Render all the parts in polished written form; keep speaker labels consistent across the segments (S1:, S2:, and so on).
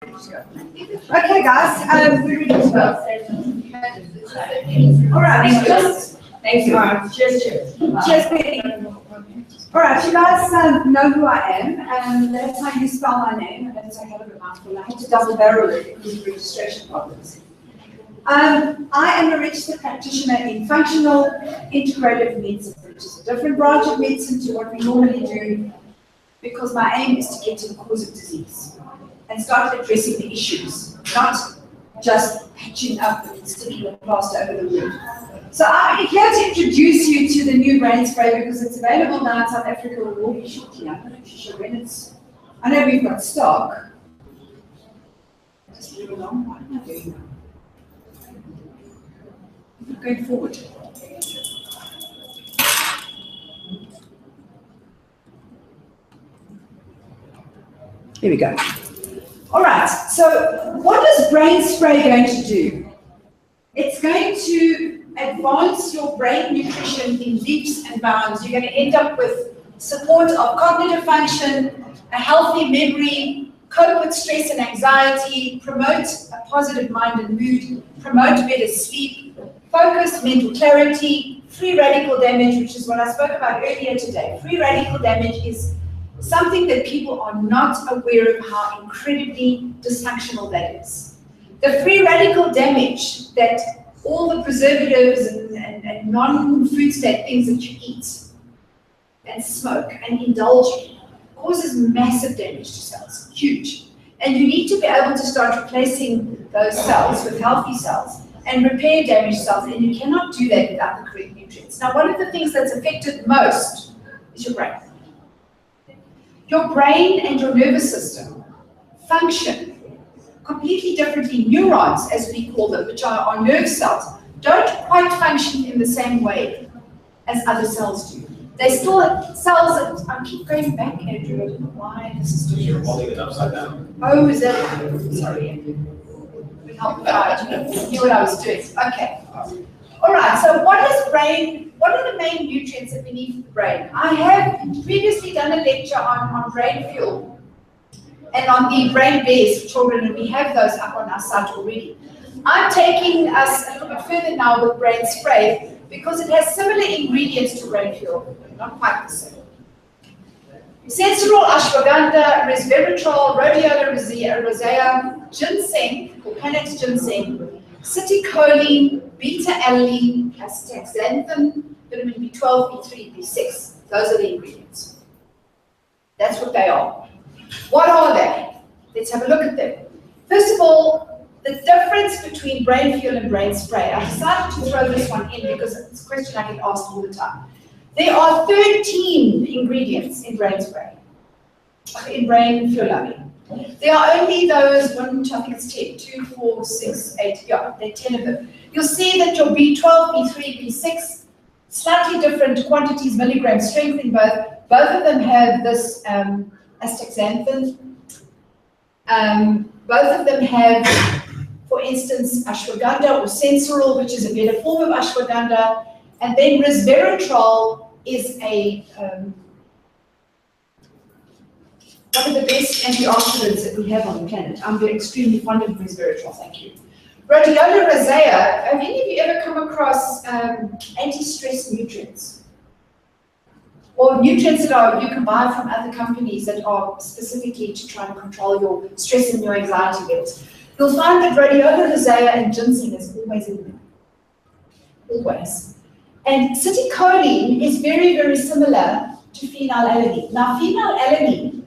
S1: Okay, guys, we're ready to go. All right, just thank you. Cheers, Penny. All right, you guys know who I am. That's how you spell my name. That's a hell of a mouthful. I had to double barrel it because of registration problems. I am a registered practitioner in functional integrative medicine, which is a different branch of medicine to what we normally do, because my aim is to get to the cause of disease and start addressing the issues, not just patching up and sticking a plaster over the wound. So I'm here to introduce you to the new brain spray because it's available now in South Africa. Will be shortly. I'm not sure when it's. I know we've got stock. Just leave it on. What am I doing now? I'm going forward. Here we go. All right, so what is brain spray going to do? It's going to advance your brain nutrition in leaps and bounds. You're going to end up with support of cognitive function, a healthy memory, cope with stress and anxiety, promote a positive mind and mood, promote better sleep, focus, mental clarity, free radical damage, which is what I spoke about earlier today. Free radical damage is something that people are not aware of how incredibly dysfunctional that is. The free radical damage that all the preservatives and non-food state things that you eat and smoke and indulge in causes massive damage to cells, huge. And you need to be able to start replacing those cells with healthy cells and repair damaged cells, and you cannot do that without the correct nutrients. Now, one of the things that's affected most is your brain. Your brain and your nervous system function completely differently. Neurons, as we call them, which are our nerve cells, don't quite function in the same way as other cells do. They still have cells that I keep going back, Andrew. I don't know why this is doing this.
S2: You're holding it upside down.
S1: Oh, is that? Sorry, Andrew. We helped me out. You knew what I was doing. Okay. All right, so what are the main nutrients that we need for the brain? I have previously done a lecture on brain fuel and on the brain bears for children, and we have those up on our site already. I'm taking us a little bit further now with brain spray because it has similar ingredients to brain fuel, not quite the same. Sensorol, ashwagandha, resveratrol, rhodiola rosea, ginseng, or Panax ginseng, citicoline, beta-alanine, astaxanthin, vitamin B12, B3, B6. Those are the ingredients. That's what they are. What are they? Let's have a look at them. First of all, the difference between brain fuel and brain spray. I decided to throw this one in because it's a question I get asked all the time. There are 13 ingredients in brain spray. In brain fuel, I mean. There are only those, I think it's 10, 2, 4, 6, 8, yeah, there are 10 of them. You'll see that your B12, B3, B6, slightly different quantities, milligram strength in both. Both of them have this astaxanthin. Both of them have, for instance, ashwagandha or sensorol, which is a better form of ashwagandha. And then resveratrol is a one of the best antioxidants that we have on the planet. I'm extremely fond of resveratrol, thank you. Rhodiola rosea, have any of you ever come across anti-stress nutrients? Or nutrients that you can buy from other companies that are specifically to try and control your stress and your anxiety levels. You'll find that rhodiola rosea and ginseng is always in there. Always. And citicoline is very, very similar to phenylalanine. Now, phenylalanine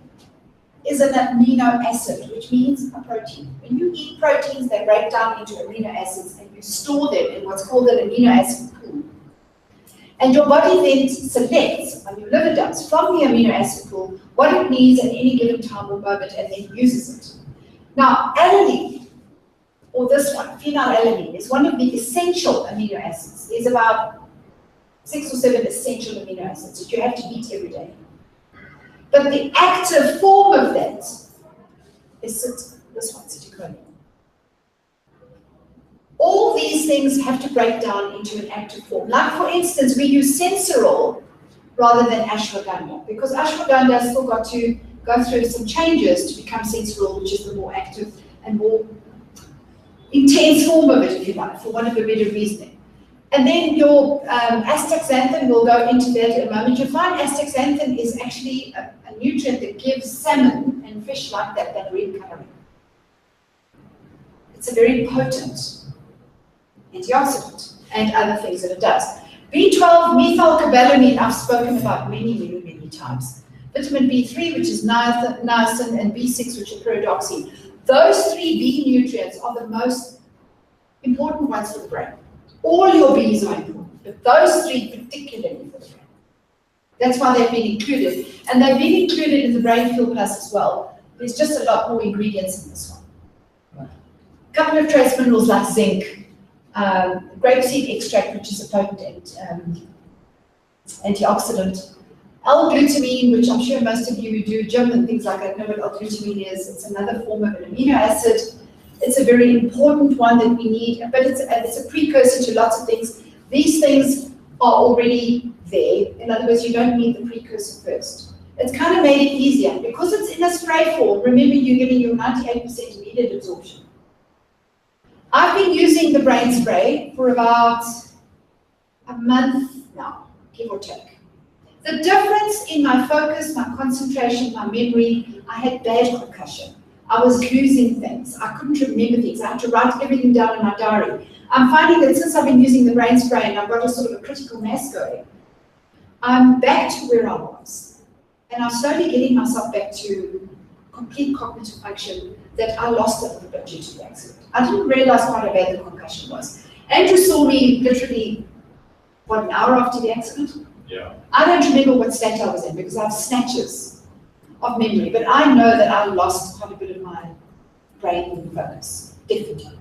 S1: is an amino acid, which means a protein. When you eat proteins, they break down into amino acids and you store them in what's called an amino acid pool. And your body then selects, and your liver does, from the amino acid pool, what it needs at any given time or moment and then uses it. Now, alanine, or this one, phenylalanine, is one of the essential amino acids. There's about 6 or 7 essential amino acids that you have to eat every day. But the active form of that is this one, citicoline. All these things have to break down into an active form. Like, for instance, we use sensorol rather than ashwagandha because ashwagandha has still got to go through some changes to become sensory, which is the more active and more intense form of it, if you like, for want of a better reasoning. And then your astaxanthin, we'll go into that in a moment. You'll find astaxanthin is actually a nutrient that gives salmon and fish like that green coloring. It's a very potent antioxidant and other things that it does. B12, methylcobalamin, I've spoken about many times. Vitamin B3, which is niacin, and B6, which is pyridoxine. Those 3 B nutrients are the most important ones for the brain. All your Bs are important, but those 3 particularly for the brain. That's why they've been included. And they've been included in the Brain Fuel Plus as well. There's just a lot more ingredients in this one. A couple of trace minerals like zinc, grapeseed extract, which is a potent antioxidant, L-glutamine, which I'm sure most of you who do gym and things like that know what L-glutamine is. It's another form of an amino acid. It's a very important one that we need, but it's a precursor to lots of things. These things are already there. In other words, you don't need the precursor first. It's kind of made it easier. Because it's in a spray form, remember you're getting your 98% immediate absorption. I've been using the brain spray for about a month now, give or take. The difference in my focus, my concentration, my memory, I had bad concussion. I was losing things. I couldn't remember things. I had to write everything down in my diary. I'm finding that since I've been using the brain spray and I've got a sort of a critical mass going, I'm back to where I was. And I'm slowly getting myself back to complete cognitive function that I lost a little bit due to the accident. I didn't realize quite how bad the concussion was. Andrew saw me literally, what, an hour after the accident?
S2: Yeah.
S1: I don't remember what state I was in because I have snatches of memory, but I know that I lost quite a bit of my brain focus, definitely.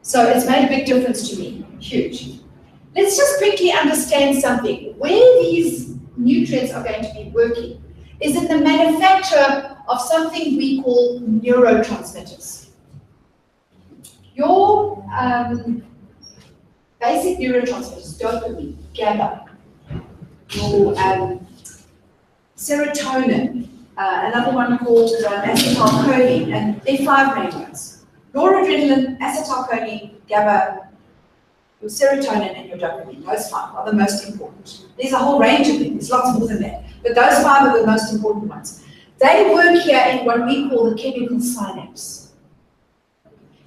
S1: So it's made a big difference to me, huge. Let's just quickly understand something. Where these nutrients are going to be working is in the manufacture of something we call neurotransmitters. Your basic neurotransmitters, dopamine, GABA, your serotonin, another one called acetylcholine, and they're 5 main ones. Noradrenaline, acetylcholine, GABA, your serotonin, and your dopamine. Those 5 are the most important. There's a whole range of them. There's lots more than that. But those 5 are the most important ones. They work here in what we call the chemical synapse.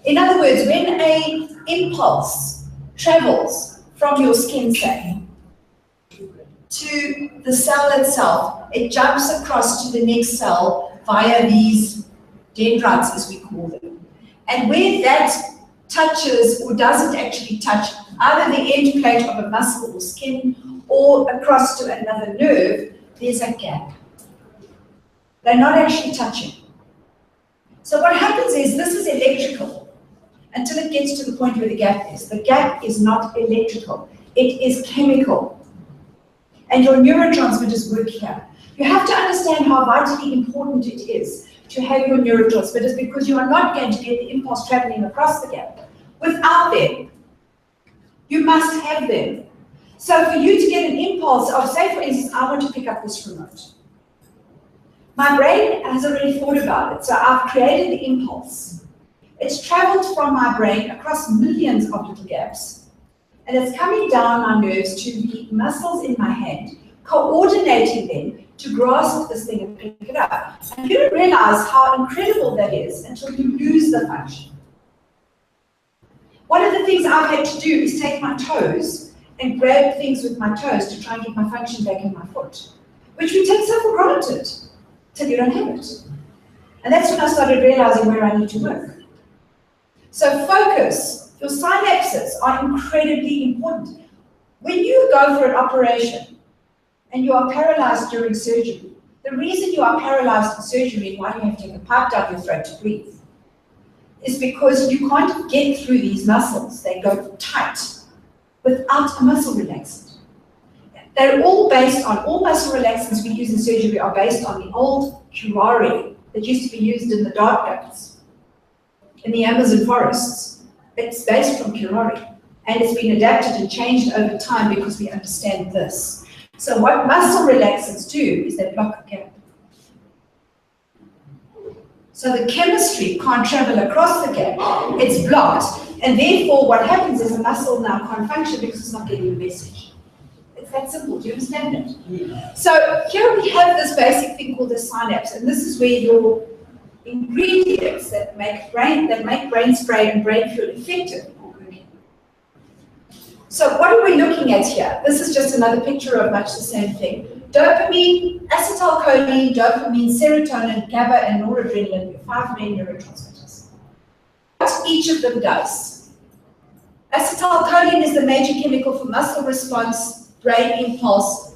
S1: In other words, when an impulse travels from your skin cell to the cell itself, it jumps across to the next cell via these dendrites, as we call them. And where that touches or doesn't actually touch either the end plate of a muscle or skin or across to another nerve, there's a gap. They're not actually touching. So what happens is this is electrical until it gets to the point where the gap is. The gap is not electrical. It is chemical. And your neurotransmitters work here. You have to understand how vitally important it is to have your neurotransmitters because you are not going to get the impulse traveling across the gap without them. You must have them. So for you to get an impulse of, say for instance, I want to pick up this remote. My brain has already thought about it, so I've created the impulse. It's traveled from my brain across millions of little gaps, and it's coming down my nerves to the muscles in my hand, coordinating them to grasp this thing and pick it up. And you don't realize how incredible that is until you lose the function. One of the things I've had to do is take my toes and grab things with my toes to try and get my function back in my foot, which we take so for granted till you don't have it. And that's when I started realizing where I need to work. So focus, your synapses are incredibly important. When you go for an operation and you are paralyzed during surgery, the reason you are paralyzed in surgery and why you have to take a pipe down your throat to breathe is because you can't get through these muscles. They go tight without a muscle relaxant. They're all based on, all muscle relaxants we use in surgery are based on the old curare that used to be used in the dark gardens, in the Amazon forests. It's based from curare, and it's been adapted and changed over time because we understand this. So what muscle relaxants do is they block the gap. So the chemistry can't travel across the gap, it's blocked. And therefore what happens is the muscle now can't function because it's not getting the message. It's that simple, do you understand it?
S2: Yeah.
S1: So here we have this basic thing called the synapse, and this is where your ingredients that make brain spray and brain fuel effective are working. So what are we looking at here? This is just another picture of much the same thing. Dopamine, acetylcholine, dopamine, serotonin, GABA, and noradrenaline, your 5 main neurotransmitters. What each of them does. Acetylcholine is the major chemical for muscle response, brain impulse.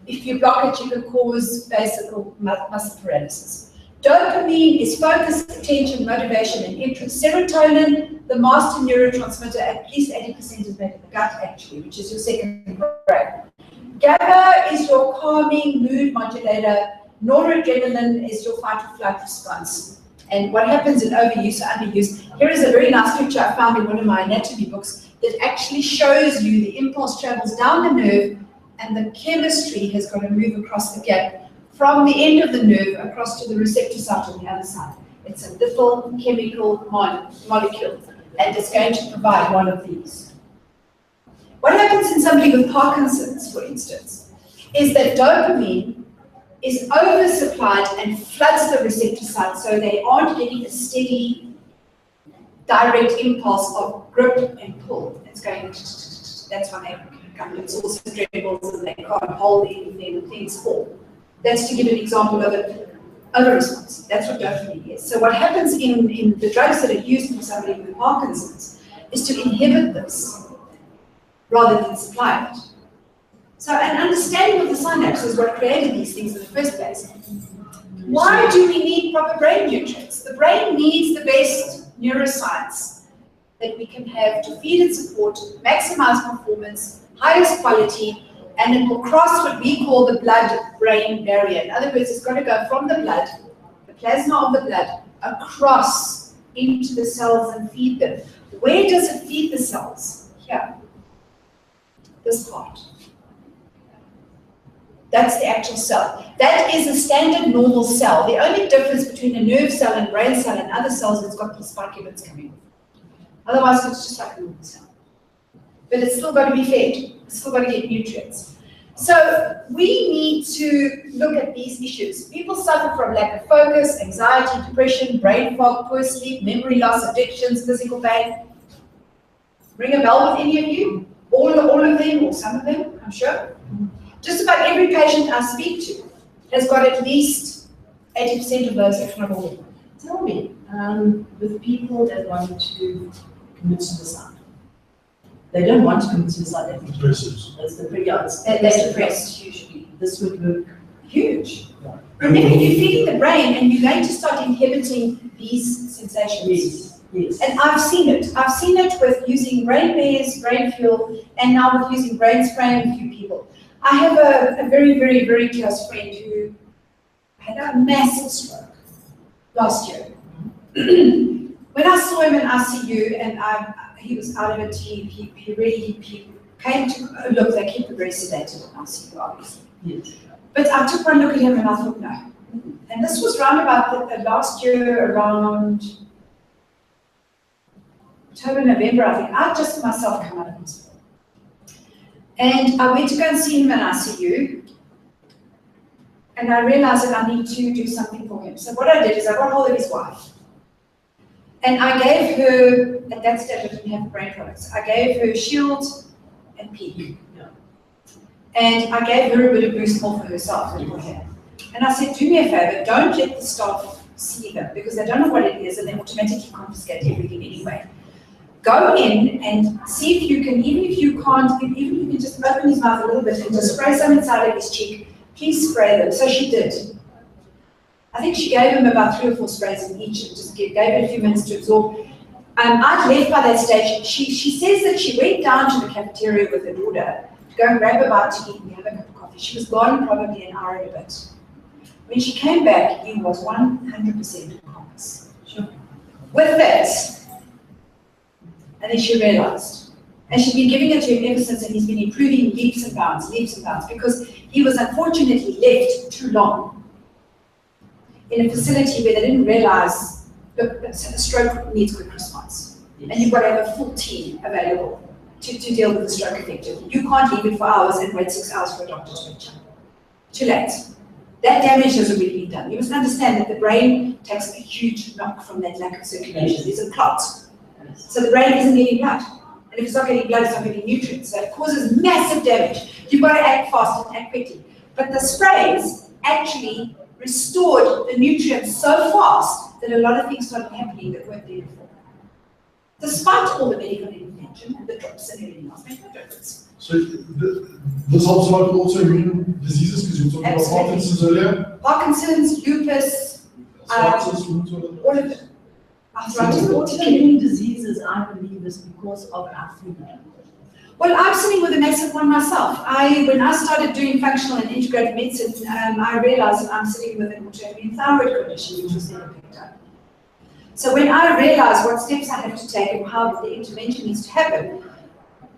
S1: If you block it, you can cause basic muscle paralysis. Dopamine is focus, attention, motivation, and interest. Serotonin, the master neurotransmitter, at least 80% is made in the gut, actually, which is your second brain. GABA is your calming mood modulator. Noradrenaline is your fight or flight response. And what happens in overuse or underuse? Here is a very nice picture I found in one of my anatomy books that actually shows you the impulse travels down the nerve and the chemistry has got to move across the gap from the end of the nerve across to the receptor site on the other side. It's a little chemical molecule and it's going to provide one of these. What happens in somebody with Parkinson's, for instance, is that dopamine is oversupplied and floods the receptor site, so they aren't getting a steady, direct impulse of grip and pull. It's going, that's why they come to also dribbles and they can't hold anything and things fall. That's to give an example of an over-response. That's what dopamine is. So what happens in the drugs that are used for somebody with Parkinson's is to inhibit this, rather than supply it. So an understanding of the synapse is what created these things in the first place. Why do we need proper brain nutrients? The brain needs the best neuroscience that we can have to feed and support, maximize performance, highest quality, and it will cross what we call the blood-brain barrier. In other words, it's got to go from the blood, the plasma of the blood, across into the cells and feed them. Where does it feed the cells? Here. This part. That's the actual cell. That is a standard normal cell. The only difference between a nerve cell and brain cell and other cells is it's got these spiky bits coming off. Otherwise, it's just like a normal cell. But it's still got to be fed. It's still got to get nutrients. So we need to look at these issues. People suffer from lack of focus, anxiety, depression, brain fog, poor sleep, memory loss, addictions, physical pain. Ring a bell with any of you? All of them, or some of them, I'm sure. Just about every patient I speak to has got at least 80% of those, if not all.
S2: Tell me, with people that want to commit suicide, they don't want to commit suicide. That's the pretty odds.
S1: They're depressed, usually.
S2: This would look
S1: huge. Yeah. Remember, you're feeding the brain and you're going to start inhibiting these sensations.
S2: Yes. Yes.
S1: And I've seen it. I've seen it with using brain bears, brain fuel, and now with using brain spray in a few people. I have a very, very, very close friend who had a massive stroke last year. When I saw him in ICU and he was out of it, he came to, look, they keep him very sedated in ICU, obviously.
S2: Yes.
S1: But I took one look at him and I thought, no. And this was round about the last year, around October, November, I think. I just myself come out of hospital. And I went to go and see him in ICU. And I realized that I need to do something for him. So what I did is I got hold of his wife. And I gave her, at that stage I didn't have brain products, I gave her Shield and Peak.
S2: Yeah.
S1: And I gave her a bit of boost more for herself and for him. And I said, do me a favor, don't let the staff see them because they don't know what it is and they automatically confiscate everything anyway. Go in and see if you can, even if you can just open his mouth a little bit and just spray some inside of his cheek, please spray them. So she did. I think she gave him about 3 or 4 sprays in each and just gave it a few minutes to absorb. I'd left by that stage. She says that she went down to the cafeteria with her daughter to go and grab a bite to eat and have a cup of coffee. She was gone probably an hour and a bit. When she came back, he was 100% conscious.
S2: Sure.
S1: With that, and then she realized. And she's been giving it to him ever since, and he's been improving leaps and bounds, because he was unfortunately left too long. in a facility where they didn't realize, look, a stroke needs quick response. Yes. And you've got to have a full team available to deal with the stroke effectively. You can't leave it for hours and wait 6 hours for a doctor to picture. Too late. That damage has already been done. You must understand that the brain takes a huge knock from that lack of circulation. There's a clot. So the brain isn't getting blood. And if it's not getting blood, it's not getting nutrients. So it causes massive damage. You've got to act fast and act quickly. But the sprays actually restored the nutrients so fast that a lot of things started happening that weren't there before. Despite all the medical intervention and the drops and everything else, made no difference.
S3: So this helps a lot with autoimmune diseases, because you were talking about Parkinson's earlier?
S1: Parkinson's, lupus, all of it.
S2: Autoimmune diseases, I believe, is because of our food.
S1: Well, I'm sitting with a massive one myself. When I started doing functional and integrative medicine, I realized that I'm sitting with an autoimmune thyroid condition, which was never picked up. So when I realized what steps I have to take and how the intervention needs to happen,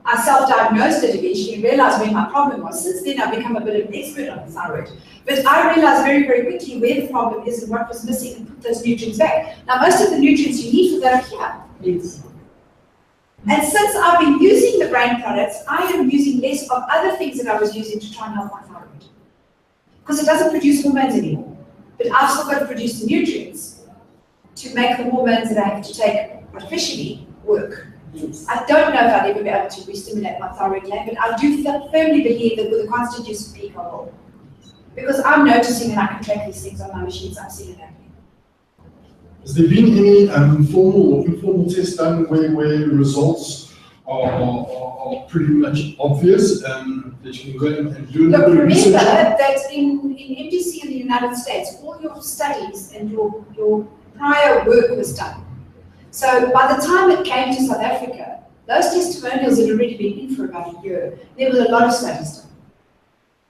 S1: I self-diagnosed it eventually and realized where my problem was. Since then, I've become a bit of an expert on the thyroid. But I realized very, very quickly where the problem is and what was missing and put those nutrients back. Now, most of the nutrients you need for that are here.
S2: Yes.
S1: And since I've been using the brain products, I am using less of other things that I was using to try and help my thyroid. Because it doesn't produce hormones anymore. But I've still got to produce the nutrients to make the hormones that I have to take artificially work.
S2: Yes.
S1: I don't know if I'll ever be able to re-stimulate my thyroid gland, but I do firmly believe that with a constant use of peak, I will. Because I'm noticing and I can track these things on my machines, I'm seeing it happening.
S3: Has there been any formal or informal tests done where results are pretty much obvious, that you can go and do?
S1: Look, remember that in MDC in the United States, all your studies and your prior work was done. So by the time it came to South Africa, those testimonials had already been in for about a year. There was a lot of studies done.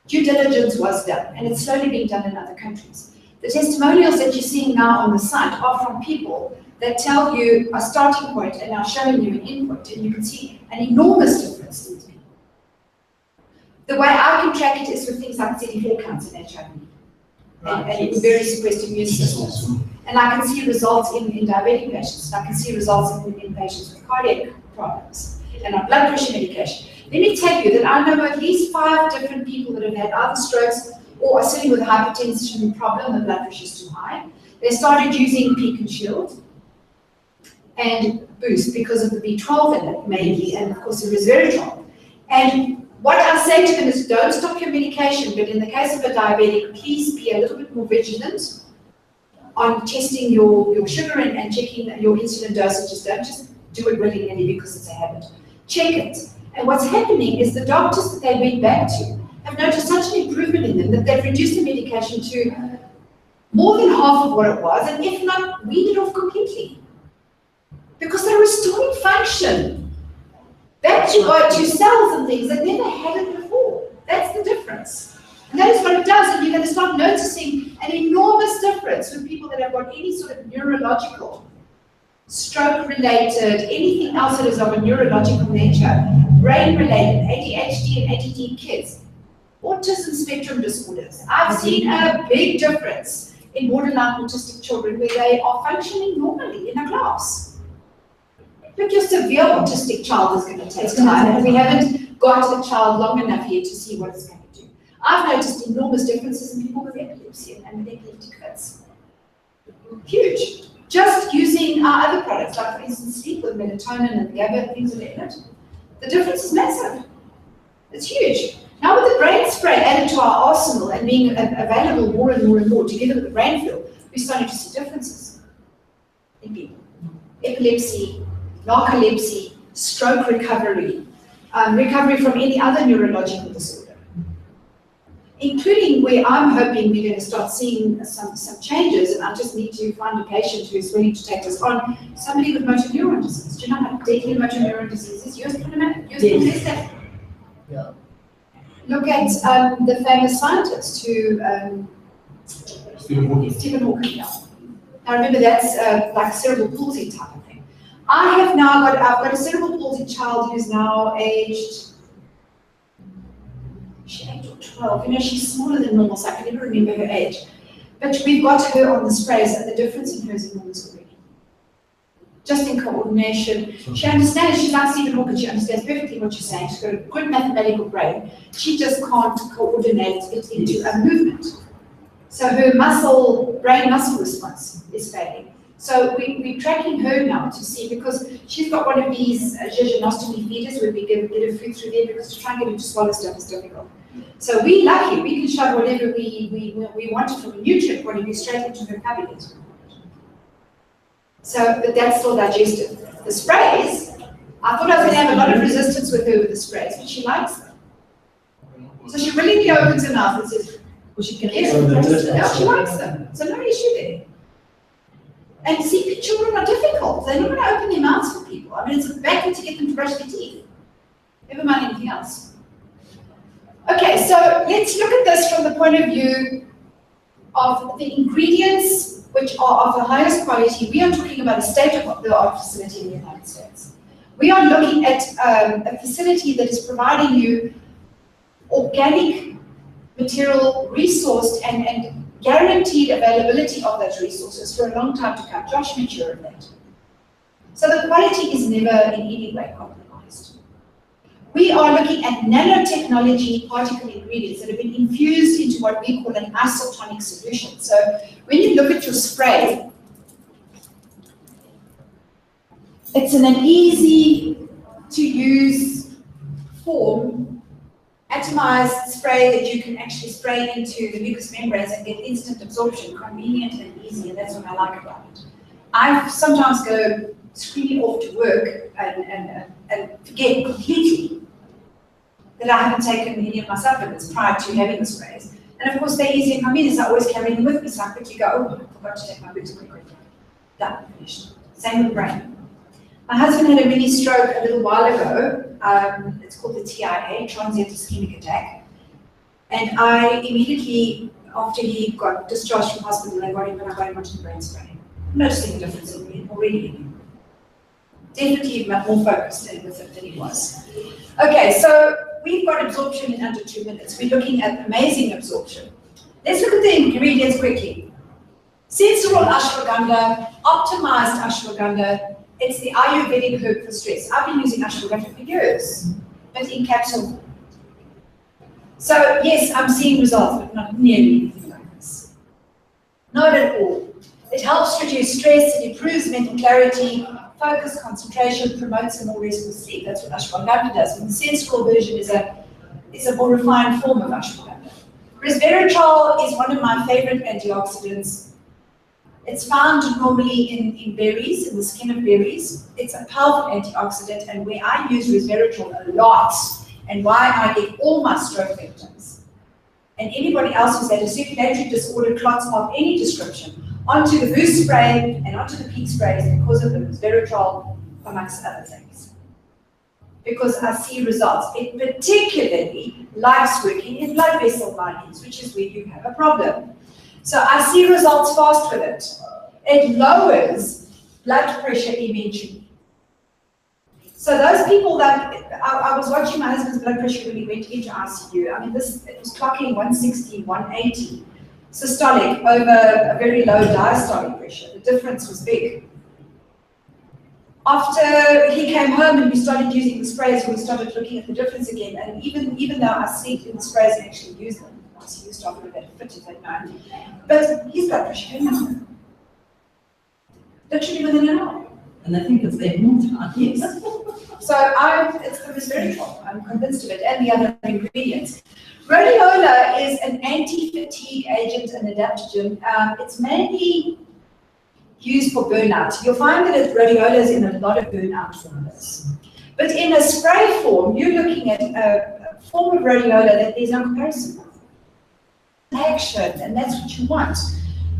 S1: Due diligence was done, and it's slowly being done in other countries. The testimonials that you're seeing now on the site are from people that tell you a starting point and are showing you an input, and you can see an enormous difference in these people. The way I can track it is with things like CD4 counts and HIV, and very suppressed immune systems. And I can see results in diabetic patients, and I can see results in patients with cardiac problems and on blood pressure medication. Let me tell you that I know at least 5 different people that have had either strokes or are sitting with a hypertension problem, the blood pressure is too high. They started using Peak and Shield and Boost because of the B12 in it, maybe, and of course the resveratrol. And what I say to them is don't stop your medication, but in the case of a diabetic, please be a little bit more vigilant on testing your sugar and checking your insulin dosages. Don't just do it willy-nilly because it's a habit. Check it. And what's happening is the doctors that they went back to have noticed such an improvement in them that they've reduced the medication to more than half of what it was, and if not, weaned it off completely. Because they're restoring function back to cells and things that never had it before. That's the difference. And that is what it does, and you're going to start noticing an enormous difference with people that have got any sort of neurological, stroke-related, anything else that is of a neurological nature, brain-related, ADHD and ADD kids, autism spectrum disorders. I've seen a big difference in borderline autistic children where they are functioning normally in a class. But your severe autistic child is going to take time, and we haven't got a child long enough here to see what it's going to do. I've noticed enormous differences in people with epilepsy and with epileptic fits. Huge. Just using our other products, like for instance sleep with melatonin and GABA and things of that nature, the difference is massive. It's huge. Now with the brain spray added to our arsenal and being available more and more and more together with the brain field, we're starting to see differences in people. Epilepsy, narcolepsy, stroke recovery, recovery from any other neurological disorder, including where I'm hoping we're going to start seeing some changes, and I just need to find a patient who's willing to take this on, somebody with motor neuron disease. Do you know how deadly motor neuron disease is? Yes.
S2: Yeah.
S1: Look at the famous scientist who, Stephen Hawking. Now remember that's like cerebral palsy type of thing. I've got a cerebral palsy child who's now aged, she's 8 or 12. You know, she's smaller than normal, so I can never remember her age. But we've got her on the sprays, and the difference in her is enormous already. Just in coordination. She understands, she's like Stephen Hawking, she understands perfectly what you're saying. She's got a good mathematical brain. She just can't coordinate it into a movement. So her brain-muscle response is failing. So we're tracking her now to see, because she's got one of these jejunostomy feeders where we get her food through there, because to try and get her to swallow stuff is difficult. So we're lucky, we can shove whatever we wanted from a nutrient point of view straight into her cavity. So, but that's still digested. The sprays, I thought I was going to have a lot of resistance with her with the sprays, but she likes them. So she willingly opens her mouth and says, well, she can eat them. No, she likes them. So no issue there. And see, children are difficult. They're not going to open their mouths for people. I mean, it's a battle to get them to brush their teeth. Never mind anything else. Okay, so let's look at this from the point of view of the ingredients which are of the highest quality. We are talking about a state-of-the-art facility in the United States. We are looking at a facility that is providing you organic material, resourced and guaranteed availability of those resources for a long time to come. Josh made sure of that. So the quality is never in any way compromised. We are looking at nanotechnology particle ingredients that have been infused into what we call an isotonic solution. So when you look at your spray, it's in an easy to use form, atomized spray that you can actually spray into the mucous membranes and get instant absorption, convenient and easy, and that's what I like about it. I sometimes go screaming off to work and forget completely that I haven't taken any of my supplements prior to having the sprays. And of course, they're easy and convenient, so I always carry them with me, so I quickly go, oh, I forgot to take my boots quickly. Done, finished. Same with the brain. My husband had a mini stroke a little while ago. It's called the TIA, transient ischemic attack. And I immediately, after he got discharged from hospital, I got him onto the brain spray. Noticing the difference in him already. Definitely more focused with it than he was. Okay, so we've got absorption in under 2 minutes. We're looking at amazing absorption. Let's look at the ingredients quickly. Sensorol ashwagandha, optimized ashwagandha. It's the Ayurvedic herb for stress. I've been using ashwagandha for years, but in capsule. So yes, I'm seeing results, but not nearly anything like this. Not at all. It helps reduce stress, it improves mental clarity, focus, concentration, promotes a more restful sleep. That's what ashwagandha does. And the sensorol version is a more refined form of ashwagandha. Resveratrol is one of my favorite antioxidants. It's found normally in berries, in the skin of berries. It's a powerful antioxidant, and where I use resveratrol a lot, and why I get all my stroke victims, and anybody else who's had a circulatory disorder, clots of any description, onto the Boost spray and onto the Peak sprays because of the resveratrol, amongst other things. Because I see results. It particularly likes working in blood vessel linings, which is where you have a problem. So I see results fast with it. It lowers blood pressure immensely. So those people that, I was watching my husband's blood pressure when he went into ICU. I mean, it was clocking 160, 180. Systolic over a very low diastolic pressure. The difference was big. After he came home and we started using the sprays, we started looking at the difference again. And even though I sleep in the sprays and actually use them, ICU staff would have had fit at night. But his blood pressure came down. Literally within an hour.
S2: And I think it's there more time.
S1: Yes. So it's the resveratrol. I'm convinced of it, and the other ingredients. Rhodiola is an anti-fatigue agent and adaptogen. It's mainly used for burnout. You'll find that rhodiola is in a lot of burnout formulas. But in a spray form, you're looking at a form of rhodiola that there's no comparison with. Action, and that's what you want.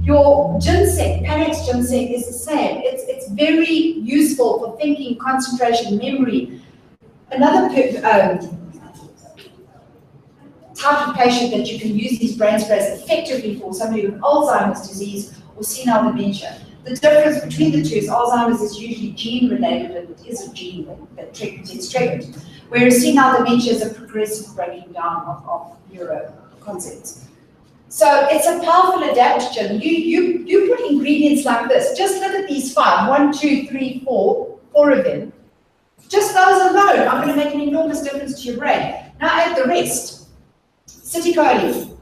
S1: Your ginseng, Panax ginseng, is the same. It's very useful for thinking, concentration, memory. Another type of patient that you can use these brain sprays effectively for, somebody with Alzheimer's disease or senile dementia. The difference between the two is Alzheimer's is usually gene-related, and it is a gene that gets triggered, whereas senile dementia is a progressive breaking down of neuro concepts. So it's a powerful adaptogen. You put ingredients like this. Just look at these 5. 1, 2, 3, 4. 4 of them. Just those alone are going to make an enormous difference to your brain. Now add the rest. Citicoline.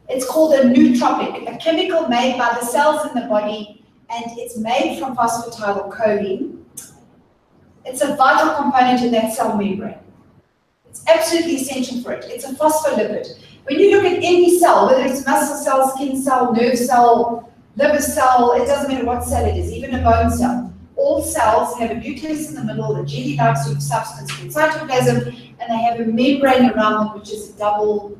S1: It's called a nootropic, a chemical made by the cells in the body, and it's made from phosphatidylcholine. It's a vital component in that cell membrane. It's absolutely essential for it. It's a phospholipid. When you look at any cell, whether it's muscle cell, skin cell, nerve cell, liver cell, it doesn't matter what cell it is, even a bone cell. All cells have a nucleus in the middle, a jelly-like sort of substance called cytoplasm, and they have a membrane around them, which is a double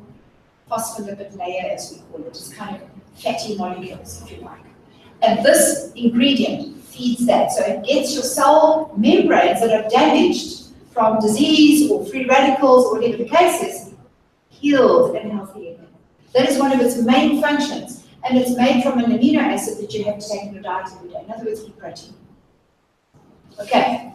S1: phospholipid layer, as we call it. It's kind of fatty molecules, if you like. And this ingredient feeds that. So it gets your cell membranes that are damaged from disease or free radicals or whatever the case is, healed and healthy again. That is one of its main functions. And it's made from an amino acid that you have to take in your diet every day. In other words, eat protein. Okay.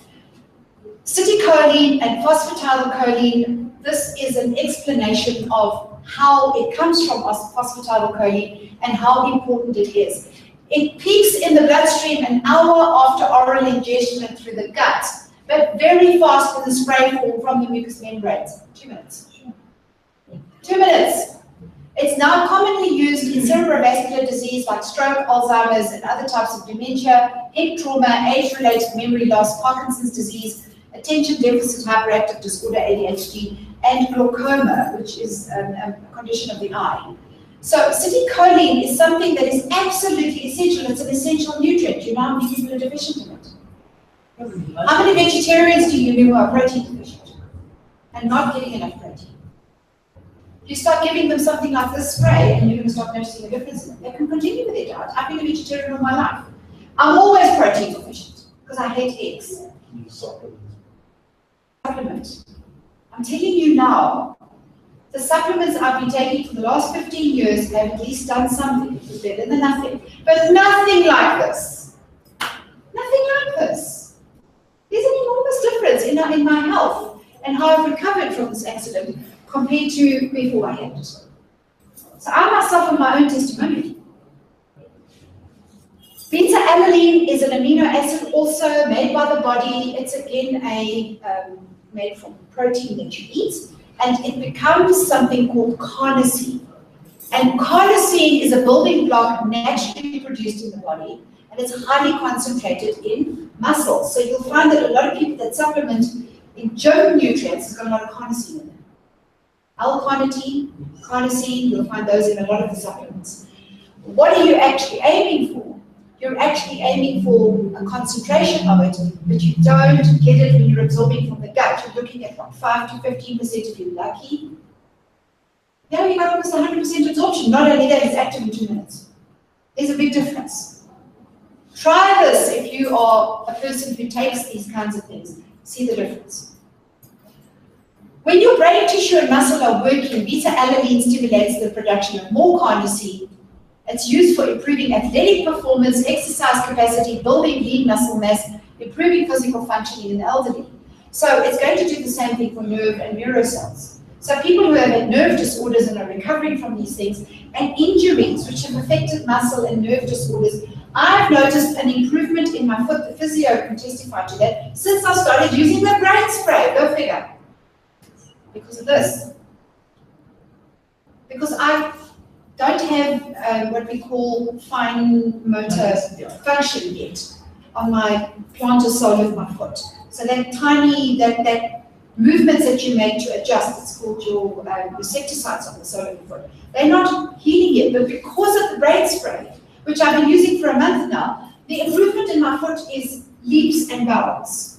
S1: Citicoline and phosphatidylcholine, this is an explanation of how it comes from phosphatidylcholine and how important it is. It peaks in the bloodstream an hour after oral ingestion through the gut, but very fast in the spray form from the mucous membranes. 2 minutes. 2 minutes. It's now commonly used in cerebrovascular disease like stroke, Alzheimer's, and other types of dementia, head trauma, age-related memory loss, Parkinson's disease, attention deficit hyperactive disorder, ADHD, and glaucoma, which is a condition of the eye. So citicoline is something that is absolutely essential. It's an essential nutrient. You know how many people are deficient in it? How many vegetarians do you know who are protein deficient and not getting enough protein? You start giving them something like this spray and you're going to start noticing a difference in them. They can continue with their diet. I've been a vegetarian all my life. I'm always protein deficient because I hate eggs. Supplement. I'm telling you now, the supplements I've been taking for the last 15 years have at least done something. It's better than nothing. But nothing like this. Nothing like this. There's an enormous difference in my health and how I've recovered from this accident compared to before I had it. So I myself am my own testimony. Beta-alanine is an amino acid also made by the body. It's again made from protein that you eat, and it becomes something called carnosine. And carnosine is a building block naturally produced in the body, and it's highly concentrated in muscles. So you'll find that a lot of people that supplement in gym nutrients has got a lot of carnosine in them. L-carnitine, carnosine, you'll find those in a lot of the supplements. What are you actually aiming for? You're actually aiming for a concentration of it, but you don't get it when you're absorbing from the gut. You're looking at what, 5 to 15% if you're lucky. Now you got almost 100% absorption. Not only that, it's active in 2 minutes. There's a big difference. Try this if you are a person who takes these kinds of things. See the difference. When your brain tissue and muscle are working, beta-alanine stimulates the production of more carnosine. It's used for improving athletic performance, exercise capacity, building lean muscle mass, improving physical functioning in the elderly. So it's going to do the same thing for nerve and neurocells. So people who have had nerve disorders and are recovering from these things, and injuries which have affected muscle and nerve disorders, I've noticed an improvement in my foot. The physio can testify to that since I started using the brain spray. Go figure. Because of this. Because I don't have what we call fine motor function yet on my plantar sole of my foot. So that tiny, that movements that you make to adjust, it's called your receptor sites on the sole of your foot. They're not healing yet, but because of the brain spray, which I've been using for a month now, the improvement in my foot is leaps and bounds.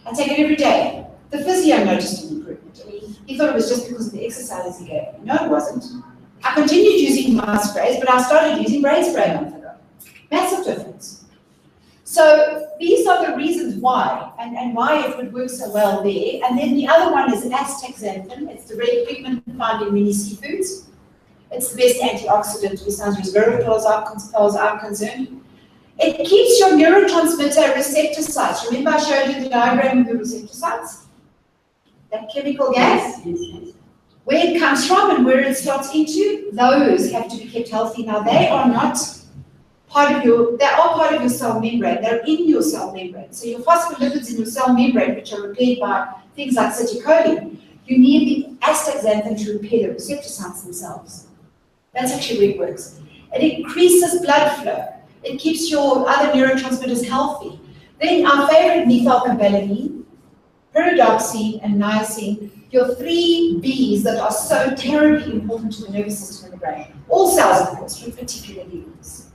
S1: I take it every day. The physio noticed an improvement. I mean, he thought it was just because of the exercises he gave me. No, it wasn't. I continued using my sprays, but I started using brain spray a month ago. Massive difference. So these are the reasons why, and why it would work so well there. And then the other one is astaxanthin. It's the red pigment found in many seafoods. It's the best antioxidant besides resveratrol as far as I'm concerned. It keeps your neurotransmitter receptor sites. Remember I showed you the diagram of the receptor sites? That chemical gas? Where it comes from and where it slots into, those have to be kept healthy. Now, they are not part of your, they are part of your cell membrane. They're in your cell membrane. So your phospholipids in your cell membrane, which are repaired by things like acetylcholine, you need the astaxanthin to repair the receptor sites themselves. That's actually where it works. It increases blood flow. It keeps your other neurotransmitters healthy. Then our favorite methylcobalamin, pyridoxine, and niacin, your 3 Bs that are so terribly important to the nervous system in the brain. All cells, of course, but particularly these.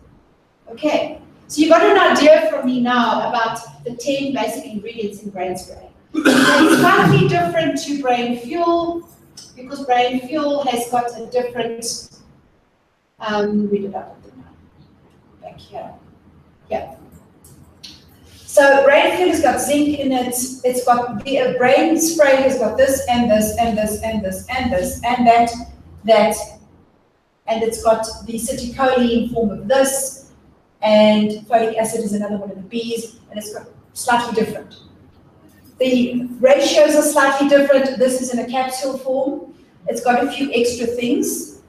S1: Okay, so you've got an idea from me now about the 10 basic ingredients in brain spray. It's slightly different to brain fuel, because brain fuel has got a different, read it up back here. Yeah. So brain fuel has got zinc in it. It's got the brain spray has got this and this and this and this and this and that, and it's got the acetylcholine form of this, and folic acid is another one of the Bs, and it's got slightly different. The ratios are slightly different. This is in a capsule form. It's got a few extra things,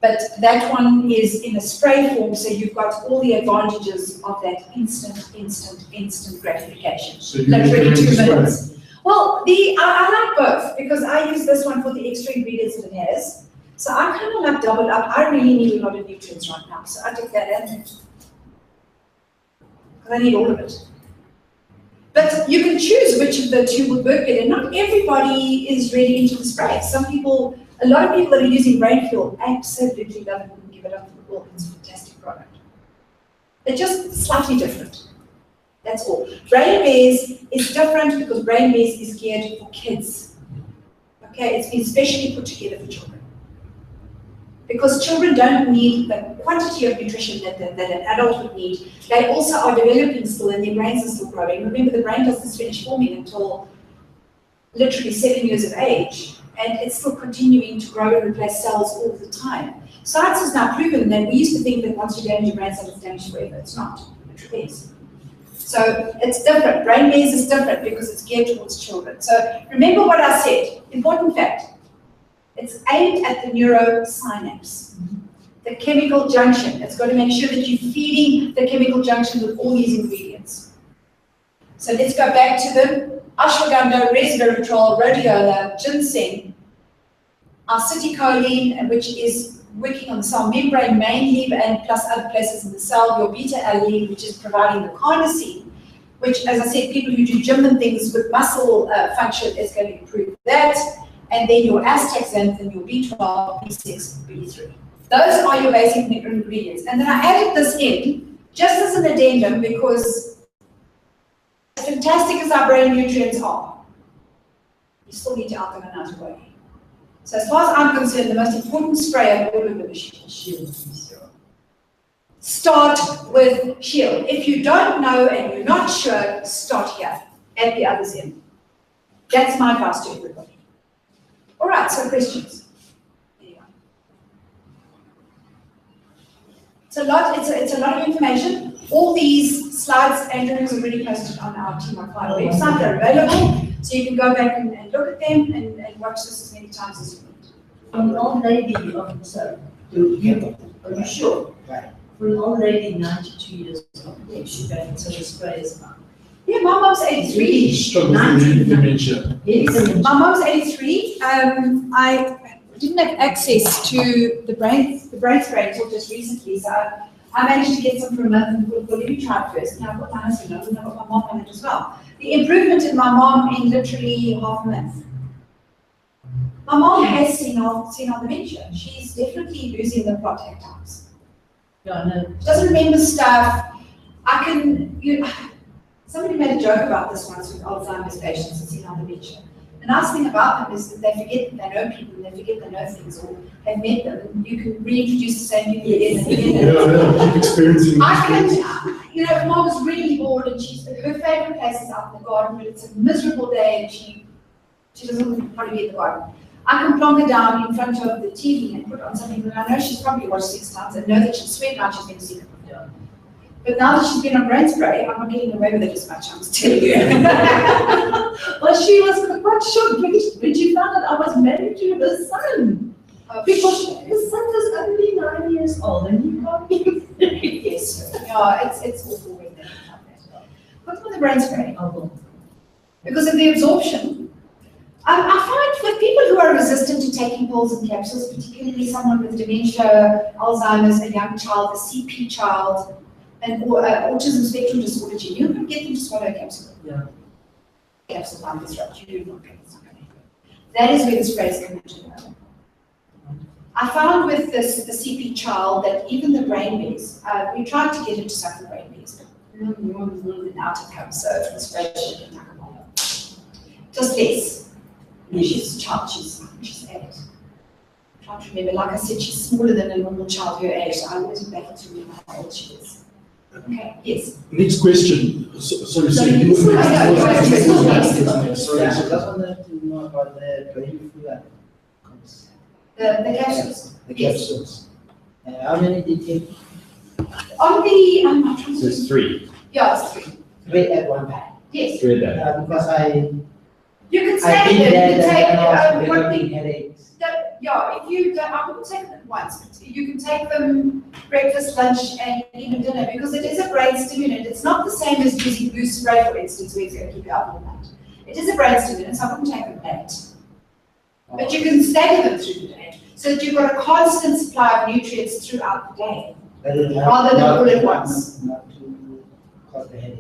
S1: but that one is in a spray form, so you've got all the advantages of that instant gratification.
S3: So
S1: literally 2 minutes. Well, I like both, because I use this one for the extra ingredients that it has. So I kind of like double up. I really need a lot of nutrients right now, so I take that in, because I need all of it. But you can choose which of the two would work better. Not everybody is really into the spray. Some people, a lot of people that are using brain fuel absolutely love it and give it up for the world. It's a fantastic product. They're just slightly different. That's all. Brain Bears is different because Brain Bears is geared for kids. Okay, it's been specially put together for children. Because children don't need the quantity of nutrition that an adult would need. They also are developing still, and their brains are still growing. Remember, the brain doesn't finish forming until literally 7 years of age, and it's still continuing to grow and replace cells all the time. Science has now proven that we used to think that once you damage your brain cell, it's damaged forever. It's not. It repairs. So it's different. Brain Bears is different because it's geared towards children. So remember what I said. Important fact. It's aimed at the neurosynapse, the chemical junction. It's got to make sure that you're feeding the chemical junction with all these ingredients. So let's go back to them. Ashwagandha, resveratrol, rhodiola, ginseng, acetylcholine, which is working on the cell membrane mainly, and plus other places in the cell, your beta-alanine, which is providing the carnosine, which, as I said, people who do gym and things with muscle function is going to improve that. And then your astaxanthin, your B12, B6, B3. Those are your basic ingredients. And then I added this in just as an addendum because as fantastic as our brain nutrients are, you still need to alkalize your body. So as far as I'm concerned, the most important spray of all of them is Shield. Start with Shield. If you don't know and you're not sure, start here, at the other end. That's my advice to everybody. All right, so questions? Anyone? It's a lot of information. All these slides, Andrew has already posted on our Team on Fire website. They're available, so you can go back and look at them and watch this as many times as you need.
S2: For an old lady, sorry, are you sure? Right. For an old lady, 92 years old, she got into the spray as well.
S1: Yeah, my mom's 83.
S3: Dementia.
S1: Yes. My mom's 83. I didn't have access to the brain spray until just recently, so I managed to get some from her and thought, well, let me try it first. Now I've got my husband, I've got my mom on it as well. The improvement in my mom in literally half a month. My mom has senile dementia. She's definitely losing the plot at times.
S2: Yeah, no.
S1: She doesn't remember stuff. Somebody made a joke about this once with Alzheimer's patients and senile dementia. The nice thing about them is that they forget that they know people, and they forget they know things or have met them, and you can reintroduce the same people again and again.
S3: Yeah, experiencing.
S1: If Mom was really bored and her favourite place is out in the garden, but it's a miserable day and she doesn't want to be in the garden. I can plonk her down in front of the TV and put on something that I know she's probably watched 6 times and know that she'll swear like she's never seen it before. But now that she's been on brain spray, I'm not getting away with it as much, I'm telling you.
S2: Well, she was quite shocked when she found out I was married to her son. Because his son was only 9 years old and he can't be married.
S1: Yes, yeah, it's awful when they have that. What's with the brain spray? Because of the absorption. I find with people who are resistant to taking pills and capsules, particularly someone with dementia, Alzheimer's, a young child, a CP child, and autism spectrum disorder, you can get them to swallow a capsule.
S2: Yeah.
S1: Capsule line disrupt, you do not get it's not going to happen. That is where the sprays come into play. I found with this, the CP child that even the brain bees, we tried to get it to suck the brain bees, but out it comes, so the spray should not come on. Just less. She's a child, she's 8. I can't remember, like I said, she's smaller than a normal child her age, so I always battle to remember how old she is. Okay, yes.
S3: Next question. Sorry,
S1: Sorry,
S3: you
S1: sorry,
S3: next.
S1: no,
S3: Sorry,
S1: sorry,
S3: sorry.
S4: Yeah, I just wanted to know about the brain flu.
S1: The capsules.
S4: The
S1: Yes.
S4: capsules. How many did you take?
S1: On the, I'm not trying
S5: So
S1: to.
S5: it's 3.
S1: Yeah, it's 3.
S4: 3 at one time.
S1: Yes.
S5: 3 a day.
S4: Because I
S1: You can
S4: I
S1: stay
S4: think
S1: there, you can
S4: that
S1: take,
S4: I was
S1: one
S4: developing
S1: thing,
S4: headaches.
S1: yeah, if you don't, I wouldn't take them once, but you can take them breakfast, lunch, and even dinner, because it is a brain stimulant. It's not the same as using blue spray, for instance, where it's going to keep you up all night. It is a brain stimulant, so I wouldn't take them late. But you can stagger them through the day, so that you've got a constant supply of nutrients throughout the day. Rather than all at once.
S4: Not to cause the headache.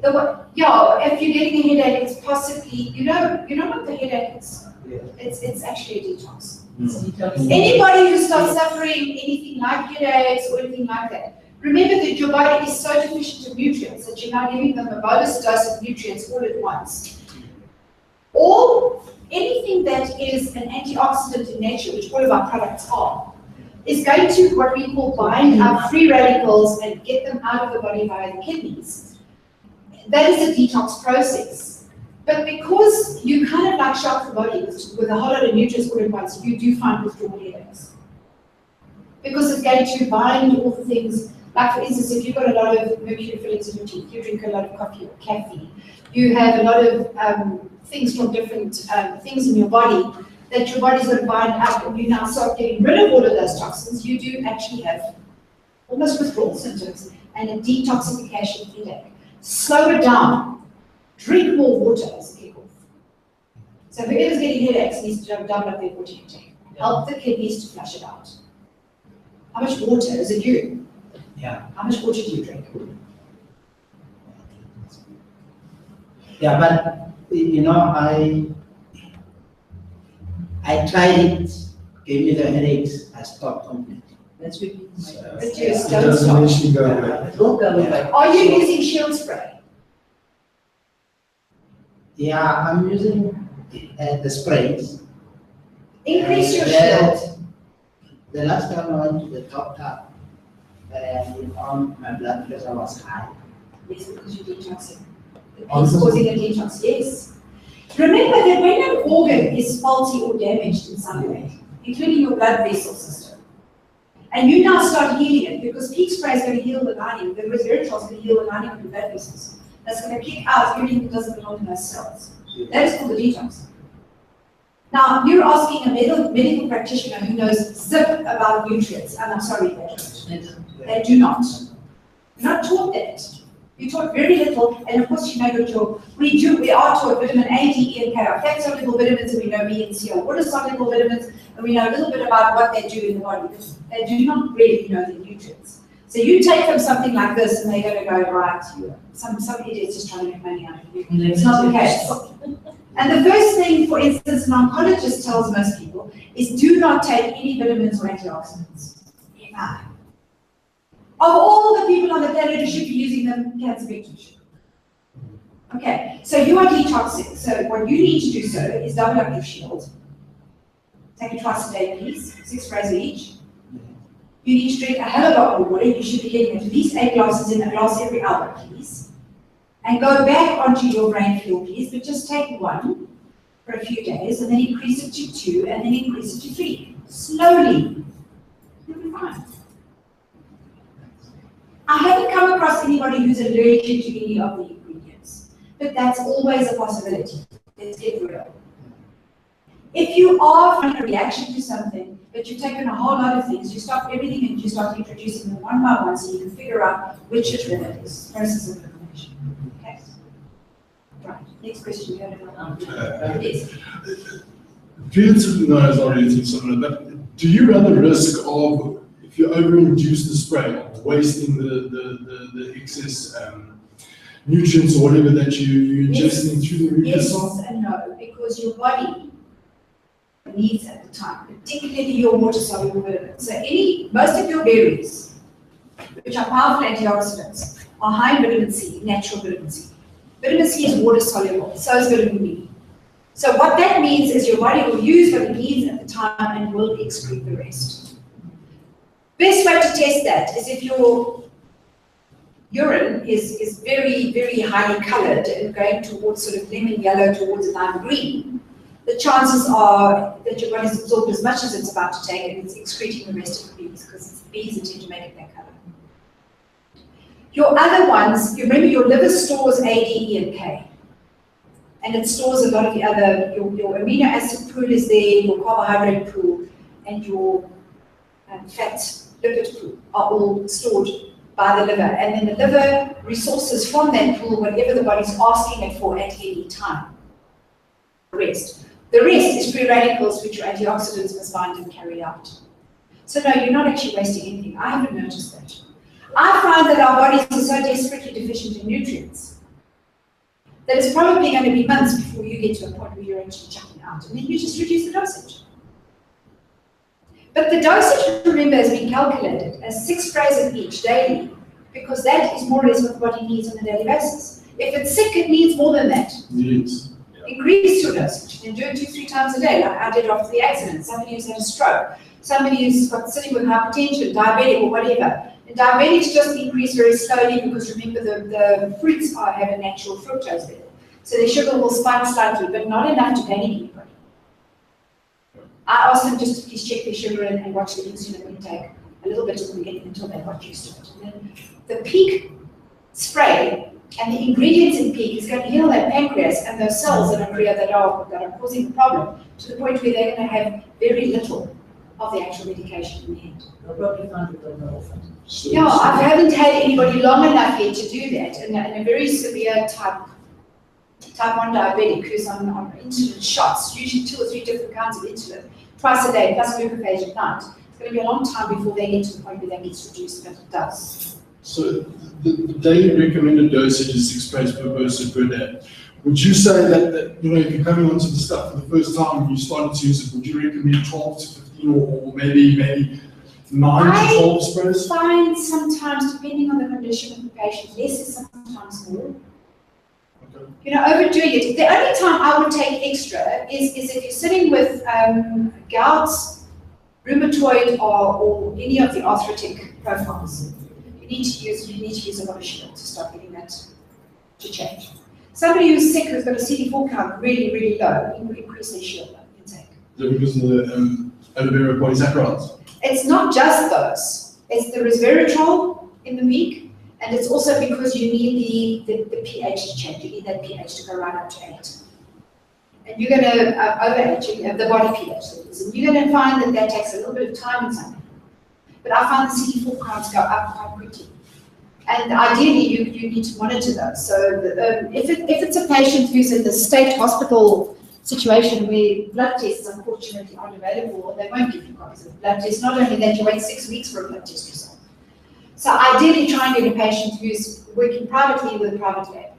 S1: Yeah, if you're getting a headache, it's possibly, you know what the headache is?
S4: Yeah.
S1: It's actually a detox.
S2: Detox.
S1: Anybody who starts suffering anything like headaches or anything like that, remember that your body is so deficient of nutrients that you're now giving them a bolus dose of nutrients all at once. Anything that is an antioxidant in nature, which all of our products are, is going to what we call bind up free radicals and get them out of the body via the kidneys. That is a detox process. But because you kind of like shock the body with a whole lot of nutrients all at once, you do find withdrawal headaches. Because it's going to bind all the things, like for instance, if you've got a lot of mercury fillings in your teeth, you drink a lot of coffee or caffeine, you have a lot of things from different things in your body that your body's going to bind up, and you now start getting rid of all of those toxins, you do actually have almost withdrawal symptoms and a detoxification headache. Slow it down. Drink more water as a kickoff. So whoever's getting headaches needs to double up their water intake. Help the kidneys to flush it out. How much water is it you?
S4: Yeah.
S1: How much water do you drink?
S4: Yeah, but you know, I tried it, gave me the headaches, I stopped completely.
S2: That's what
S1: But you
S3: It
S1: don't
S3: doesn't
S1: stop.
S3: actually go away.
S2: it will go away.
S1: Are you using shield spray?
S4: Yeah, I'm using the sprays.
S1: Increase your
S4: That-
S1: shield.
S4: The last time I went to the doctor, they found my blood pressure was high.
S1: Yes, because you're detoxing. It's causing a detox, yes. Remember that when an organ is faulty or damaged in some way, including your blood vessel system, and you now start healing it, because peak spray is going to heal the lining, the resveratrol is going to heal the lining of your blood vessels. That's going to kick out everything that doesn't belong in those cells. That is called the detox. Now, you're asking a medical practitioner who knows zip about nutrients, and I'm sorry, they do not. You're not taught that. You're taught very little, and of course you know that we are taught vitamin A, D, E, and K are fat soluble vitamins, and we know B and C are water soluble vitamins, and we know a little bit about what they do in the body. They do not really know the nutrients. So you take them something like this, and they're going to go, right, some idiot's just trying to make money out of you. It's not the case. And the first thing, for instance, an oncologist tells most people is do not take any vitamins or antioxidants. Never. Of all the people on the planet who should be using them, cancer victims should. Okay, so you are detoxing. So what you need to do so is double up your shield. Take it twice a day, please. 6 sprays each. You need to drink a hell of a lot of water. You should be getting at least 8 glasses in a glass every hour, please. And go back onto your brain fuel, please, but just take 1 for a few days, and then increase it to 2, and then increase it to 3. Slowly. You'll be fine. I haven't come across anybody who's allergic to any of the ingredients, but that's always a possibility. Let's get real. If you are from a reaction to something, but you've taken a whole lot of things, you stop everything and you start introducing them one by one so you can figure out which is what it is. Process of elimination. Okay. Right. Next question. Yes.
S3: Relatively known as already similar, but do you run the risk of, if you overinduce the spray, of wasting the excess nutrients or whatever that you ingest into the root
S1: Yes
S3: yourself?
S1: and no, because your body needs at the time, particularly your water-soluble vitamins. So most of your berries, which are powerful antioxidants, are high in vitamin C, natural vitamin C. Vitamin C is water-soluble, so is vitamin B. So what that means is your body will use what it needs at the time and will excrete the rest. Best way to test that is if your urine is very, very highly colored and going towards sort of lemon yellow towards a lime green, the chances are that your body's absorbed as much as it's about to take and it's excreting the rest of the bees, because it's the bees that tend to make it that color. Your other ones, you remember your liver stores A, D, E, and K. And it stores a lot of the other, your amino acid pool is there, your carbohydrate pool, and your fat lipid pool are all stored by the liver. And then the liver resources from that pool whatever the body's asking it for at any time. The rest is free radicals, which your antioxidants must bind and carry out. So no, you're not actually wasting anything. I haven't noticed that. I find that our bodies are so desperately deficient in nutrients that it's probably going to be months before you get to a point where you're actually chucking out, and then you just reduce the dosage. But the dosage, remember, has been calculated as 6 sprays of each daily, because that is more or less what the body needs on a daily basis. If it's sick, it needs more than that.
S3: Yes.
S1: Increase your dosage and do it 2-3 times a day, like I did after the accident. Somebody who's had a stroke, somebody who's sitting with hypertension, diabetic, or whatever. And diabetics just increase very slowly because remember the fruits have a natural fructose level. So their sugar will spike slightly, but not enough to gain anybody. I asked them just to please check their sugar and watch the insulin intake a little bit until they got used to it. And then the peak spray and the ingredients in peak is going to heal that pancreas and those cells that are causing the problem to the point where they're going to have very little of the actual medication in the end.
S2: They'll probably find it on often.
S1: Yeah, I haven't had anybody long enough yet to do that, and a very severe type 1 diabetic who's on insulin shots, usually 2 or 3 different kinds of insulin, twice a day, plus glucophage at night. It's going to be a long time before they get to the point where that gets reduced, but it does.
S3: So the daily recommended dosage is 6 sprays per person per day. Would you say that you know, if you're coming onto the stuff for the first time and you started to use it, would you recommend 12 to 15 or maybe 9 to 12 sprays?
S1: I find sometimes, depending on the condition of the patient, less is sometimes more.
S3: Okay.
S1: You know, overdoing it. The only time I would take extra is if you're sitting with gout, rheumatoid, or any of the arthritic profiles. You need to use a lot of shield to start getting that to change. Somebody who's sick, who's got a CD4 count really, really low, increase their shield intake.
S3: Is that because of the aloe vera polysaccharides?
S1: It's not just those. There is resveratrol in the meat, and it's also because you need the pH to change. You need that pH to go right up to 8. And you're going to over-age, you have the body pH. And you're going to find that takes a little bit of time in some people. But I find the CD4 counts go up quite quickly. And ideally, you need to monitor those. So if it's a patient who's in the state hospital situation where blood tests unfortunately aren't available, they won't give you copies of the blood tests. Not only that, you wait 6 weeks for a blood test result. So ideally, try and get a patient who's working privately with a private lab.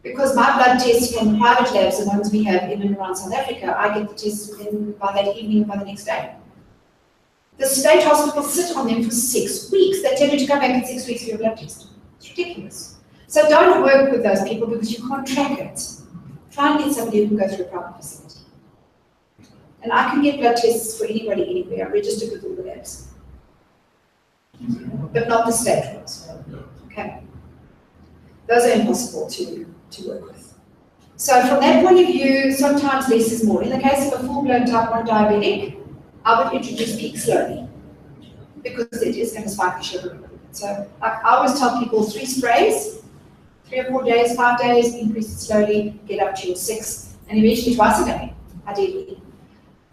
S1: Because my blood tests from private labs, the ones we have in and around South Africa, I get the tests within by that evening, by the next day. The state hospitals sit on them for 6 weeks. They tell you to come back in 6 weeks for your blood test. It's ridiculous. So don't work with those people because you can't track it. Try and get somebody who can go through a private facility. And I can get blood tests for anybody anywhere. I'm registered with all the labs. But not the state ones. Okay. Those are impossible to work with. So from that point of view, sometimes less is more. In the case of a full-blown type 1 diabetic, I would introduce peak slowly because it is going to spike the sugar a little bit. So like I always tell people 3 sprays, 3 or 4 days, 5 days, increase it slowly, get up to your 6, and eventually twice a day, ideally.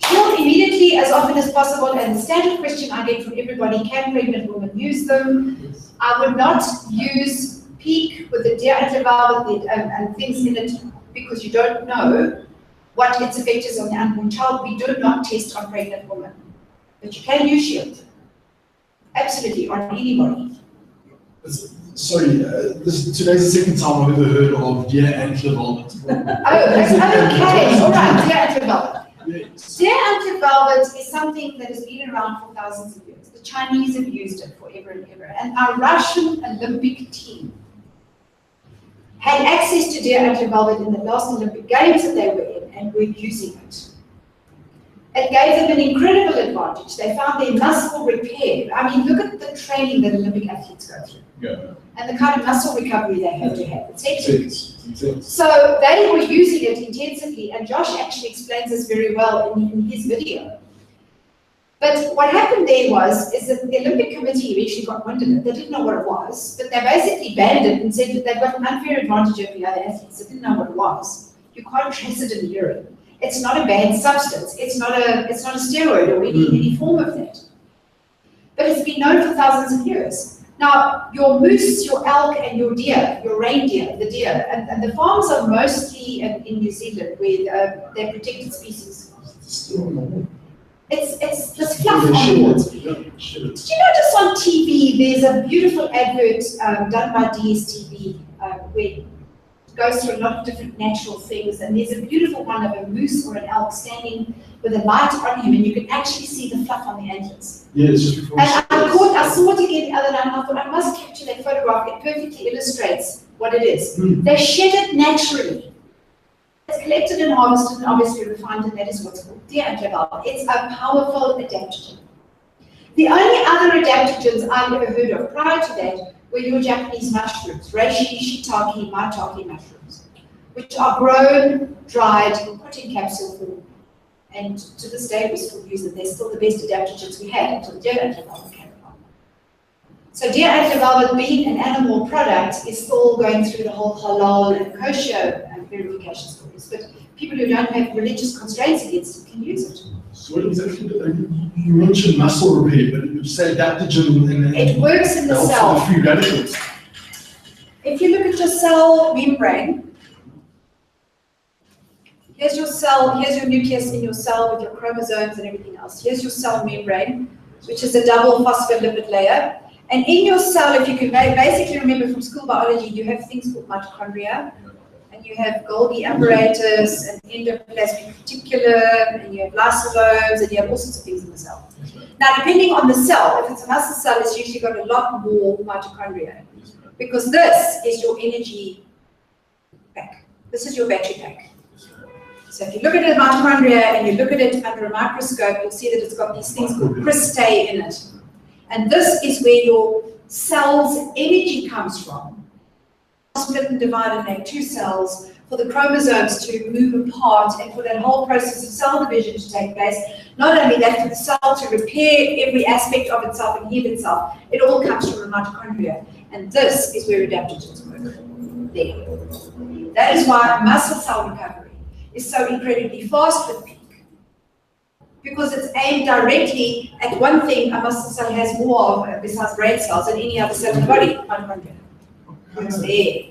S1: Shield immediately as often as possible, and the standard question I get from everybody, can pregnant women use them? Yes. I would not use Peak with the deer antler valve and things in it because you don't know what its effect is on the unborn child. We do not test on pregnant women, but you can use Shield. Absolutely, on anybody.
S3: Sorry, today's the second time I've ever heard of deer antler velvet.
S1: Okay, all right, deer antler velvet.
S3: Yes.
S1: Deer antler velvet is something that has been around for thousands of years. The Chinese have used it forever and ever. And our Russian Olympic team had access to deer antler velvet in the last Olympic Games that they were in and were using it. It gave them an incredible advantage. They found their muscle repair. I mean, look at the training that Olympic athletes go through.
S3: Yeah.
S1: And the kind of muscle recovery they have to have. It's
S3: excellent.
S1: So they were using it intensively, and Josh actually explains this very well in his video. But what happened there is that the Olympic Committee eventually got wind of it. They didn't know what it was, but they basically banned it and said that they've got an unfair advantage over the other athletes. They didn't know what it was. You can't trace it in the urine. It's not a banned substance. It's not a steroid or any form of that. But it's been known for thousands of years. Now, your moose, your elk, and your deer, your reindeer, the deer, and the farms are mostly in New Zealand where they're protected species. It's this fluff on the wall. Did you notice on TV there's a beautiful advert done by DSTV where it goes through a lot of different natural things, and there's a beautiful one of a moose or an elk standing with a light on him, and you can actually see the fluff on the antlers.
S3: Yes.
S1: And I saw it again the other night, and I thought I must capture that photograph. It perfectly illustrates what it is. They shed it naturally. It's collected and harvested and obviously refined, and that is what's called deer antler velvet. It's a powerful adaptogen. The only other adaptogens I've ever heard of prior to that were your Japanese mushrooms, reishi, shiitake, maitake mushrooms, which are grown, dried, and put in capsule form. And to this day, we still use them. They're still the best adaptogens we had until the deer antler velvet came along. So deer antler velvet, being an animal product, is still going through the whole halal and kosher verification stories. But people who don't have religious constraints against it can use it.
S3: So what exactly, you mentioned muscle repair, but you say adaptogen and
S1: it works in the cell.
S3: Free radicals.
S1: If you look at your cell membrane, here's your cell, here's your nucleus in your cell with your chromosomes and everything else. Here's your cell membrane, which is a double phospholipid layer. And in your cell, if you can basically remember from school biology, you have things called mitochondria, and you have Golgi apparatus, and endoplasmic reticulum, and you have lysosomes, and you have all sorts of things in the cell. Now, depending on the cell, if it's a muscle cell, it's usually got a lot more mitochondria, because this is your energy pack. This is your battery pack. So if you look at the mitochondria and you look at it under a microscope, you'll see that it's got these things called cristae in it. And this is where your cell's energy comes from. Split and divide and make 2 cells for the chromosomes to move apart and for that whole process of cell division to take place. Not only that, for the cell to repair every aspect of itself and heal itself, it all comes from the mitochondria. And this is where adaptogens work. There. That is why muscle cell recovery is so incredibly fast with Peak. Because it's aimed directly at one thing a muscle cell has more of besides brain cells than any other cell in the body, mitochondria. It's there.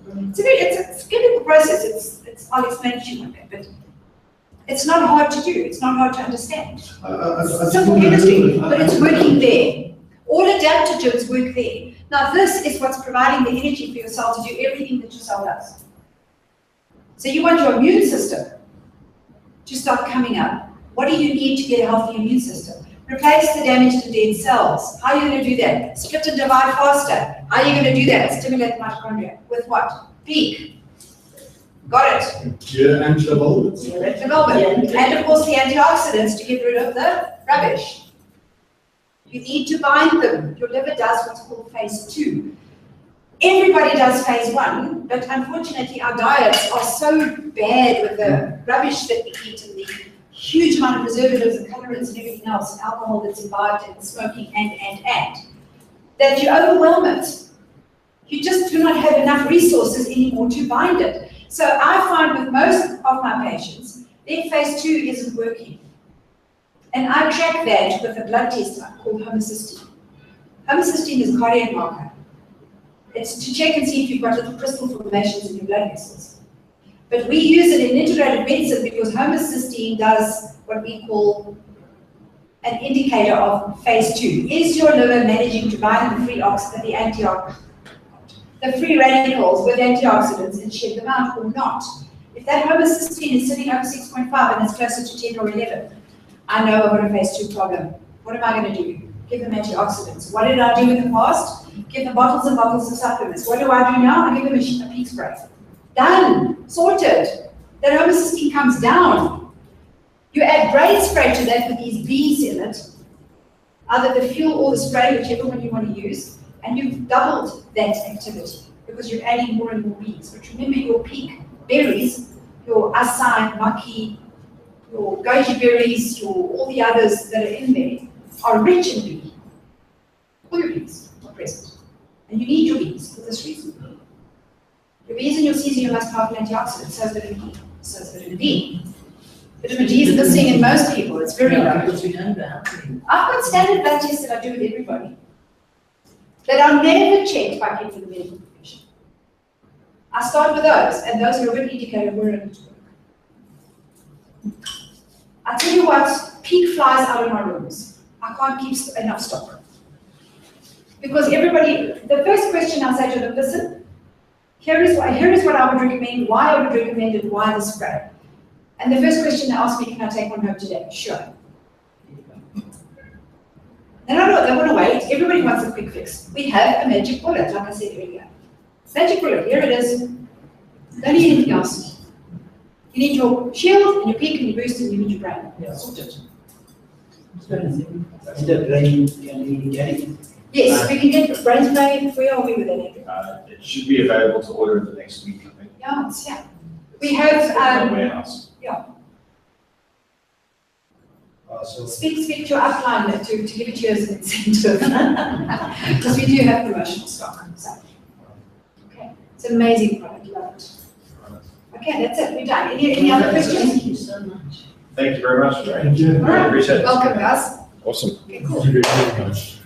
S1: It's a chemical process. I'll explain it to you one day, but it's not hard to do. It's not hard to understand. Simple chemistry, but it's working there. All adaptogens work there. Now, this is what's providing the energy for your cell to do everything that your cell does. So you want your immune system to start coming up. What do you need to get a healthy immune system? Replace the damaged and dead cells. How are you going to do that? Split and divide faster. How are you going to do that? Stimulate mitochondria. With what? Peak. Got it.
S3: Deer antler velvet.
S1: Deer antler velvet. And of course the antioxidants to get rid of the rubbish. You need to bind them. Your liver does what's called phase 2. Everybody does phase 1, but unfortunately our diets are so bad with the rubbish that we eat and the huge amount of preservatives and colorants and everything else, and alcohol that's imbibed and smoking and. that you overwhelm it. You just do not have enough resources anymore to bind it. So I find with most of my patients, their phase 2 isn't working. And I track that with a blood test called homocysteine. Homocysteine is a cardiac marker. It's to check and see if you've got little crystal formations in your blood vessels. But we use it in integrated medicine because homocysteine does what we call an indicator of phase 2. Is your liver managing to bind the free the free radicals with antioxidants and shed them out or not? If that homocysteine is sitting over 6.5 and it's closer to 10 or 11, I know I've got a phase 2 problem. What am I going to do? Give them antioxidants. What did I do in the past? Give them bottles and bottles of supplements. What do I do now? I give them a peak spray. Done. Sorted. That homocysteine comes down. You add brain spray to that with these bees in it, either the fuel or the spray, whichever one you want to use, and you've doubled that activity because you're adding more and more bees. But remember, your peak berries, your acai, maki, your goji berries, all the others that are in there are rich in bee. All your bees are present. And you need your bees for this reason. Your bees and your Cs are your most powerful antioxidants, so is vitamin E, so is vitamin D. Vitamin D is missing in most people, it's very low.
S2: Because we don't know.
S1: I've got standard blood tests that I do with everybody that are never checked by people in the medical profession. I start with those, and those are a good indicator of where I need to work. I tell you what, peak flies out of my rooms. I can't keep enough stock. Because everybody, the first question I say to them, listen, here is what I would recommend, why I would recommend it, why the spray. And the first question they ask me, can I take one home today? Sure. They don't want to wait. Everybody wants a quick fix. We have a magic bullet, like I said earlier. Magic bullet, here it is. Don't need anything else. You need your shield, and your peak, and your boost, and you need your brain.
S2: Yeah.
S1: Sorted.
S4: The brain can be getting.
S1: Yes, we can get brain spray. Where are we with that?
S5: It should be available to order in the next week, I think.
S1: Yeah, it's here. We have,
S5: Warehouse.
S1: yeah.
S4: So
S1: Speak to your upline to give it to you as an incentive. Because we do have promotional stock. So. Okay, it's an amazing product, love it. Okay, that's it, we're done. Any other questions?
S2: Thank you so much.
S5: Thank you very much, Lorraine.
S3: Thank you.
S1: All right,
S5: Appreciate it.
S1: welcome guys.
S5: Awesome.
S1: Okay, cool.
S3: Thank you very much.